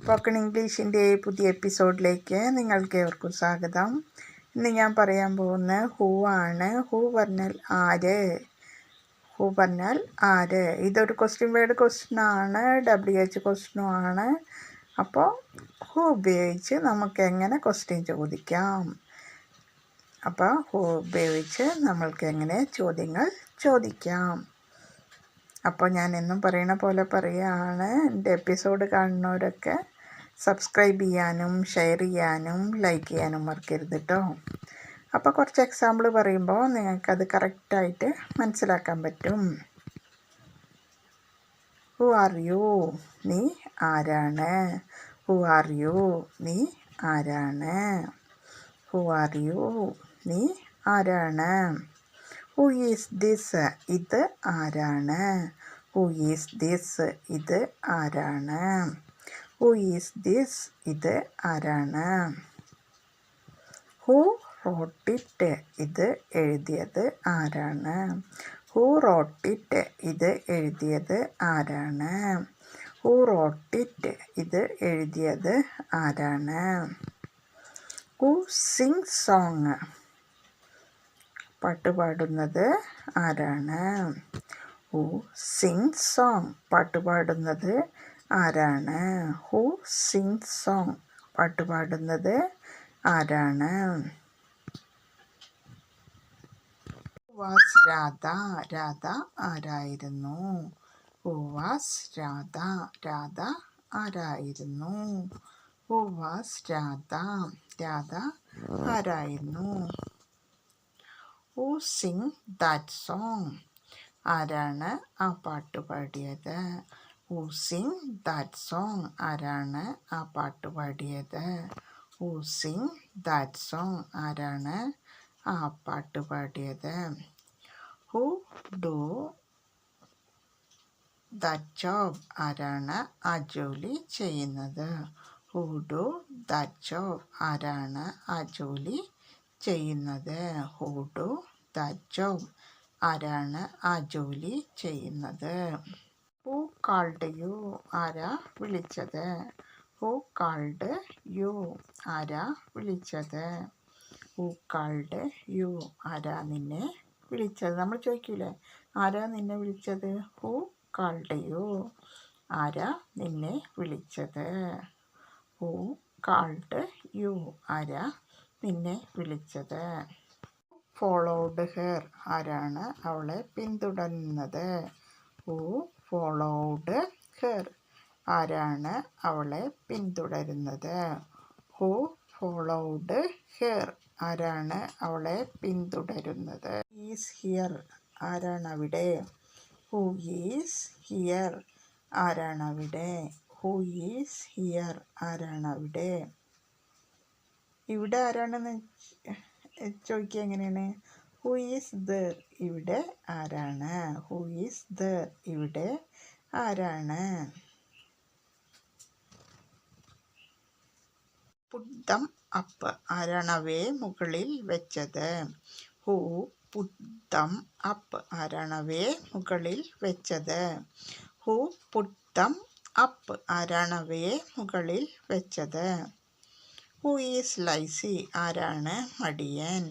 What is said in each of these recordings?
Spoken ഇംഗ്ലീഷിൻ്റെ പുതിയ എപ്പിസോഡിലേക്ക് നിങ്ങൾക്ക് ഏവർക്കും സ്വാഗതം. ഇന്ന് ഞാൻ പറയാൻ പോകുന്ന ഹൂ ആണ്. ഹൂ പറഞ്ഞാൽ ആര്. ഹൂ പറഞ്ഞാൽ ആര്. ഇതൊരു ക്വസ്റ്റ്യൻ ആണ്, WH ക്വസ്റ്റ്യനും ആണ്. അപ്പോൾ ഹൂ ഉപയോഗിച്ച് നമുക്ക് എങ്ങനെ ക്വസ്റ്റ്യൻ ചോദിക്കാം. അപ്പോൾ ഹൂ ഉപയോഗിച്ച് നമ്മൾക്ക് എങ്ങനെ ചോദ്യങ്ങൾ ചോദിക്കാം. അപ്പോൾ ഞാൻ എന്നും പറയണ പോലെ പറയുകയാണ്, എൻ്റെ എപ്പിസോഡ് കാണുന്നവരൊക്കെ സബ്സ്ക്രൈബ് ചെയ്യാനും ഷെയർ ചെയ്യാനും ലൈക്ക് ചെയ്യാനും മറക്കരുത് കേട്ടോ. അപ്പോൾ കുറച്ച് എക്സാമ്പിൾ പറയുമ്പോൾ നിങ്ങൾക്കത് കറക്റ്റായിട്ട് മനസ്സിലാക്കാൻ പറ്റും. ഹു ആർ യു, നീ ആരാണ്. ഹു ആർ യു, നീ ആരാണ്. ഹു ആർ യു, നീ ആരാണ്. ഹു ഈസ് ദിസ്, ഇത് ആരാണ്. ഹു ഈസ് ദിസ്, ഇത് ആരാണ്. ഹു ഈസ് ദിസ്, ഇത് ആരാണ്. ഹു റോട്ട് ഇറ്റ്, ഇത് എഴുതിയത് ആരാണ്. ഹു റോട്ട് ഇറ്റ്, ഇത് എഴുതിയത് ആരാണ്. ഹു റോട്ട് ഇറ്റ്, ഇത് എഴുതിയത് ആരാണ്. ഹു സിംഗ് സോങ്, പാട്ട് പാടുന്നത് ആരാണ്. ഹു സിംഗ് സോങ്, പാട്ട് പാടുന്നത് ആരാണ്. ഹു സിംഗ് സോങ്, പാട്ട് പാടുന്നത് ആരാണ്. വാസ് രാധ, രാധ ആരായിരുന്നു. ഹു വാസ് രാധ, രാധ ആരായിരുന്നു. ഹു വാസ് രാധ, രാധ ആരായിരുന്നു. ഹു സിംഗ് ദാറ്റ് സോങ്, ആരാണ് ആ പാട്ട് പാടിയത്. ഹു സിംഗ് ദാറ്റ് സോങ്, ആരാണ് ആ പാട്ട് പാടിയത്. ഹു സിംഗ് ദാറ്റ് സോങ്, ആരാണ് ആ പാട്ട് പാടിയത്. ഹു ഡു ദാറ്റ് ജോബ്, ആരാണ് ആ ജോലി ചെയ്യുന്നത്. ഹു ഡു ദാറ്റ് ജോബ്, ആരാണ് ആ ജോലി ചെയ്യുന്നത്. ഹു ഡു ദാറ്റ് ജോബ്, ആരാണ് ആ ജോലി ചെയ്യുന്നത്. ഹു കാൾഡ് യു, ആരാ വിളിച്ചത്. ഹു കാൾഡ് യു, ആരാ വിളിച്ചത്. ഹു കാൾഡ് യു, ആരാ നിന്നെ വിളിച്ചത്. നമ്മൾ ചോദിക്കൂലേ, ആരാ നിന്നെ വിളിച്ചത്. ഹു കാൾഡ് യു, ആരാ നിന്നെ വിളിച്ചത്. ഹു കാൾഡ് യു, ആരാ നിന്നെ വിളിച്ചത്. ഫോളോഡ് ഹെർ, ആരാണ് അവളെ പിന്തുടരുന്നത്. ഹു ഫോളോഡ് ഹെർ, ആരാണ് അവളെ പിന്തുടരുന്നത്. ഹു ഫോളോഡ് ഹെർ, ആരാണ് അവളെ പിന്തുടരുന്നത്. ഈസ് ഹിയർ, ആരാണ് അവിടെ. ഹു ഈസ് ഹിയർ, ആരാണ് അവിടെ. ഹു ഈസ് ഹിയർ, ആരാണ് അവിടെ. ഇവിടെ ആരാണെന്ന് ചോദിക്കുക എങ്ങനെയാണ്. ഹു ഈസ് ദർ, ഇവിടെ ആരാണ്. ഹു ഈസ് ദർ, ഇവിടെ ആരാണ്. പുട്ട് ദം അപ്പ്, ആരാണ് അവയെ മുകളിൽ വെച്ചത്. ഹു പുട്ട് ദം അപ്പ്, ആരാണ് അവയെ മുകളിൽ വെച്ചത്. ഹു പുട്ട് ദം അപ്പ്, ആരാണ് അവയെ മുകളിൽ വെച്ചത്. ഹു ഈസ് ലൈസി, ആരാണ് മടിയൻ.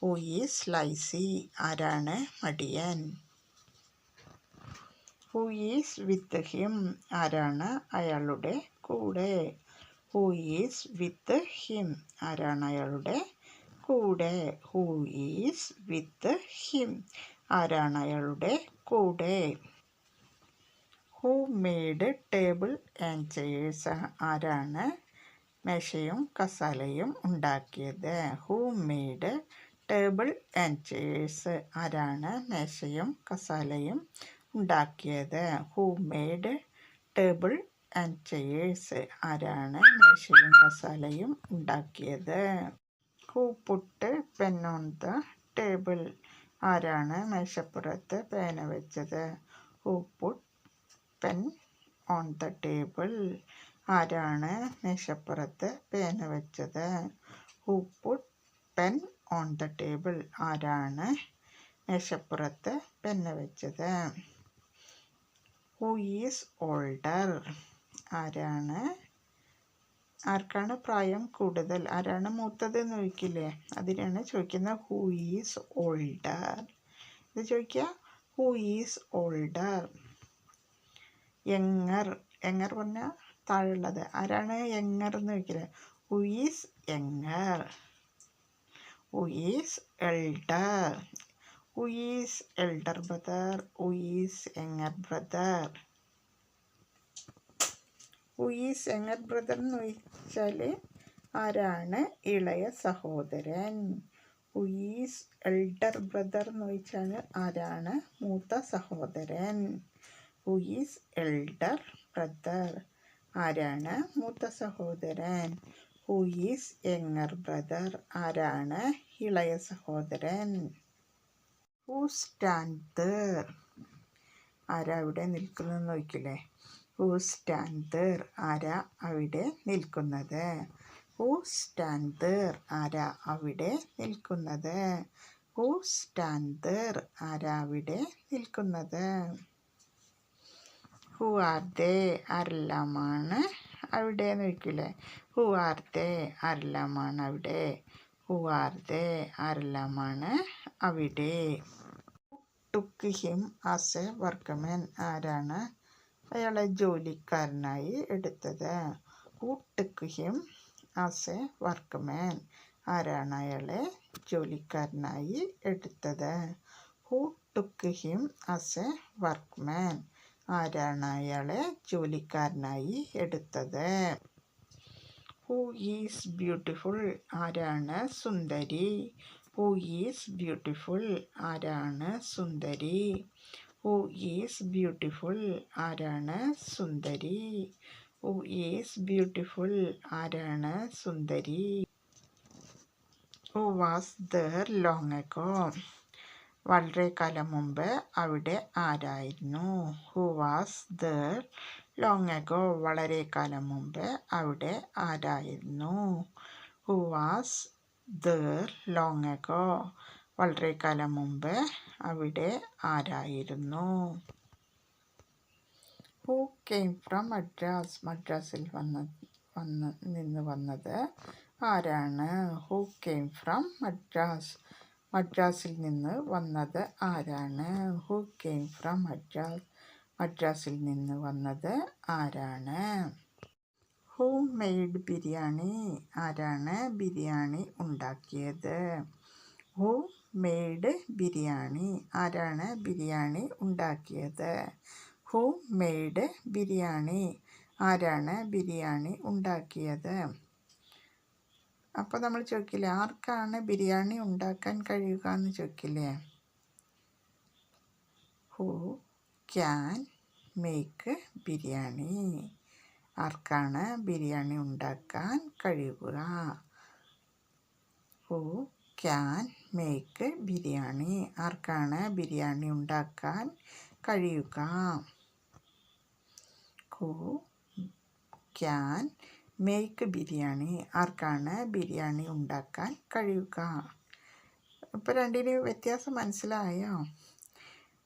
ഹു ഈസ് ലൈസി, ആരാണ് മടിയൻ. ഹു ഈസ് വിത്ത് ഹിം, ആരാണ് അയാളുടെ കൂടെ. ഹു ഈസ് വിത്ത് ഹിം, ആരാണ് അയാളുടെ കൂടെ. ഹു ഈസ് വിത്ത് ഹിം, ആരാണ് അയാളുടെ കൂടെ. Who made table and chairs, ആരാണ് മേശയും കസാലയും ഉണ്ടാക്കിയത്. Who made table and chairs, ആരാണ് മേശയും കസാലയും ഉണ്ടാക്കിയത്. Who made table and chairs, ആരാണ് മേശയും കസാലയും ഉണ്ടാക്കിയത്. Who put pen on the table, ആരാണ് മേശപ്പുറത്ത് പേന വെച്ചത്. Who put pen on the table, ആരാണ് മേശപ്പുറത്ത് പേന വെച്ചത്. Who put pen on the table, ആരാണ് മേശപ്പുറത്ത് പെന വെച്ചത്. ഹു ഈസ് ഓൾഡർ, ആരാണ് ആർക്കാണ് പ്രായം കൂടുതൽ? ആരാണ് മൂത്തത് എന്ന് ചോദിക്കില്ലേ, അതിനാണ് ചോദിക്കുന്നത് ഹൂ ഈസ് ഓൾഡർ. ഇത് ചോദിക്കുക who is older. Younger, younger പറഞ്ഞാൽ താഴെയുള്ളത്. ആരാണ് യങ്ങർ എന്ന് ചോദിക്കില്ലേ, who is younger. Who is elder. Who is elder brother. Who is younger brother. Who is younger brother എന്ന് ചോദിച്ചാൽ ആരാണ് ഇളയ സഹോദരൻ. ഹൂ ഈസ് എൽഡർ ബ്രദർ എന്ന് ചോദിച്ചാൽ ആരാണ് മൂത്ത സഹോദരൻ. ഹൂ ഈസ് എൽഡർ ബ്രദർ, ആരാണ് മൂത്ത സഹോദരൻ. ഹൂ ഈസ് യങ്ങർ ബ്രദർ, ആരാണ് ഇളയ സഹോദരൻ. ഹൂ സ്റ്റാൻഡ് ദർ, ആരാ അവിടെ നിൽക്കുന്നതെന്ന് നോക്കില്ലേ. ഹൂ സ്റ്റാൻഡ് ദർ, ആരാ അവിടെ നിൽക്കുന്നത്. ഹൂ സ്റ്റാൻഡ് ദർ, ആരാ അവിടെ നിൽക്കുന്നത്. ഹൂ സ്റ്റാൻഡ് ദർ, ആരാ അവിടെ നിൽക്കുന്നത്. ഹൂ ആർ ദേ, ആരെല്ലാമാണ് അവിടെ നോക്കില്ലേ. ഹൂ ആർ ദേ, ആരെല്ലാമാണ് അവിടെ. ഹൂ ആർ ദേ, ആരെല്ലാമാണ് അവിടെ. Took him as A workman, ആരാണ് അയാളെ ജോലിക്കാരനായി എടുത്തത്. Who took him as A workman, ആരാണ് അയാളെ ജോലിക്കാരനായി എടുത്തത്. Who took him as A workman, ആരാണ് അയാളെ ജോലിക്കാരനായി എടുത്തത്. ഹൂ ഈസ് ബ്യൂട്ടിഫുൾ, ആരാണ് സുന്ദരി. ഹൂ ഈസ് ബ്യൂട്ടിഫുൾ, ആരാണ് സുന്ദരി. ഹൂ ഈസ് ബ്യൂട്ടിഫുൾ, ആരാണ് സുന്ദരി. ഹൂ ഈസ് ബ്യൂട്ടിഫുൾ, ആരാണ് സുന്ദരി. Who was there long ago, വളരെ കാലം മുമ്പ് അവിടെ ആരായിരുന്നു. Who was there long ago, വളരെ കാലം മുമ്പ് അവിടെ ആരായിരുന്നു. Who was there long ago, വളരെ കാലം മുമ്പ് അവിടെ ആരായിരുന്നു. ഹൂ കെയിം ഫ്രം മദ്രാസ്, മദ്രാസിൽ നിന്ന് വന്നത് ആരാണ്. ഹൂ കെയിം ഫ്രം മദ്രാസ്, മദ്രാസിൽ നിന്ന് വന്നത് ആരാണ്. ഹൂ കെയിം ഫ്രം മദ്രാസ്, മദ്രാസിൽ നിന്ന് വന്നത് ആരാണ്. ഹൂ മെയ്ഡ് ബിരിയാണി, ആരാണ് ബിരിയാണി ഉണ്ടാക്കിയത്. ഹൂ മെയ്ഡ് ബിരിയാണി, ആരാണ് ബിരിയാണി ഉണ്ടാക്കിയത്. ഹൂ മെയ്ഡ് ബിരിയാണി, ആരാണ് ബിരിയാണി ഉണ്ടാക്കിയത്. അപ്പോൾ നമ്മൾ ചോദിക്കില്ലേ ആർക്കാണ് ബിരിയാണി ഉണ്ടാക്കാൻ കഴിയുക എന്ന് ചോദിക്കില്ലേ. ഹൂ ക്യാൻ മേക്ക് ബിരിയാണി, ആർക്കാണ് ബിരിയാണി ഉണ്ടാക്കാൻ കഴിയുക. ഹൂ ക്യാൻ മേക്ക് ബിരിയാണി, ആർക്കാണ് ബിരിയാണി ഉണ്ടാക്കാൻ കഴിയുക. ഹൂ ക്യാൻ മേക്ക് ബിരിയാണി, ആർക്കാണ് ബിരിയാണി ഉണ്ടാക്കാൻ കഴിയുക. ഇപ്പോൾ രണ്ടിനും വ്യത്യാസം മനസ്സിലായോ.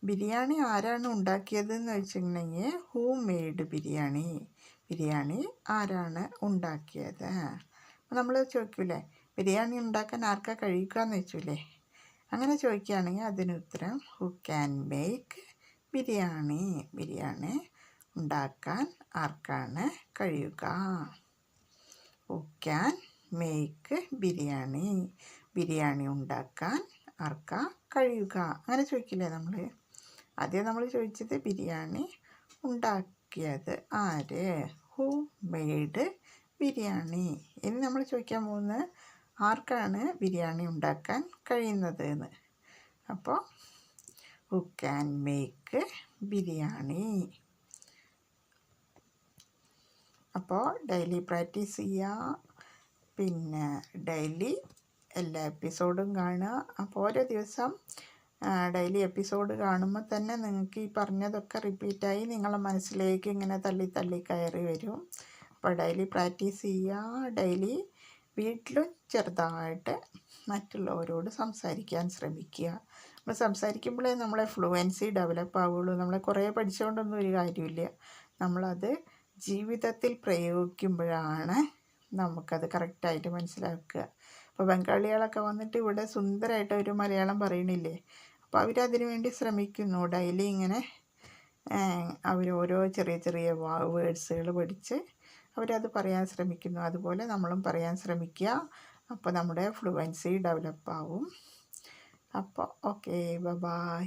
ബിരിയാണി ആരാണ് ഉണ്ടാക്കിയതെന്ന് വെച്ചിട്ടുണ്ടെങ്കിൽ ഹൂ മെയ്ഡ് ബിരിയാണി, ബിരിയാണി ആരാണ് ഉണ്ടാക്കിയത്. നമ്മൾ ചോദിക്കൂലേ ബിരിയാണി ഉണ്ടാക്കാൻ ആർക്കാ കഴിയുക എന്ന് വെച്ചില്ലേ. അങ്ങനെ ചോദിക്കുകയാണെങ്കിൽ അതിന് ഉത്തരം who can make biryani, biryani ഉണ്ടാക്കാൻ ആർക്കാണ് കഴിയുക. Who can make biryani, biryani ഉണ്ടാക്കാൻ ആർക്കാ കഴിയുക. അങ്ങനെ ചോദിക്കില്ലേ നമ്മൾ. ആദ്യം നമ്മൾ ചോദിച്ചത് ബിരിയാണി ഉണ്ടാക്കിയത് ആര്, ഹൂ മെയ്ഡ് ബിരിയാണി. ഇനി നമ്മൾ ചോദിക്കാൻ പോകുന്നത് ആർക്കാണ് ബിരിയാണി ഉണ്ടാക്കാൻ കഴിയുന്നത് എന്ന്. അപ്പോൾ ഹൂ ക്യാൻ മേക്ക് ബിരിയാണി. അപ്പോൾ ഡെയിലി പ്രാക്ടീസ് ചെയ്യുക, പിന്നെ ഡെയിലി എല്ലാ എപ്പിസോഡും കാണുക. അപ്പോൾ ഓരോ ദിവസം ഡെയിലി എപ്പിസോഡ് കാണുമ്പോൾ തന്നെ നിങ്ങൾക്ക് ഈ പറഞ്ഞതൊക്കെ റിപ്പീറ്റായി നിങ്ങളുടെ മനസ്സിലേക്ക് ഇങ്ങനെ തള്ളി തള്ളി കയറി വരും. അപ്പോൾ ഡെയിലി പ്രാക്ടീസ് ചെയ്യുക. ഡെയിലി വീട്ടിലും ചെറുതായിട്ട് മറ്റുള്ളവരോട് സംസാരിക്കാൻ ശ്രമിക്കുക. നമ്മൾ സംസാരിക്കുമ്പോഴേ നമ്മളെ ഫ്ലുവൻസി ഡെവലപ്പ് ആവുകയുള്ളൂ. നമ്മളെ കുറേ പഠിച്ചുകൊണ്ടൊന്നും ഒരു കാര്യമില്ല. നമ്മളത് ജീവിതത്തിൽ പ്രയോഗിക്കുമ്പോഴാണ് നമുക്കത് കറക്റ്റായിട്ട് മനസ്സിലാക്കുക. അപ്പോൾ ബംഗാളികളൊക്കെ വന്നിട്ട് ഇവിടെ സുന്ദരമായിട്ട് ഒരു മലയാളം പറയണില്ലേ, അപ്പോൾ അവരതിനു വേണ്ടി ശ്രമിക്കുന്നു. ഡെയിലി ഇങ്ങനെ അവർ ഓരോ ചെറിയ ചെറിയ വേർഡ്സുകൾ പഠിച്ച് അവരത് പറയാൻ ശ്രമിക്കുന്നു. അതുപോലെ നമ്മളും പറയാൻ ശ്രമിക്കുക. അപ്പോൾ നമ്മുടെ ഫ്ലുവൻസി ഡെവലപ്പാവും. അപ്പോൾ ഓക്കെ, ബൈ.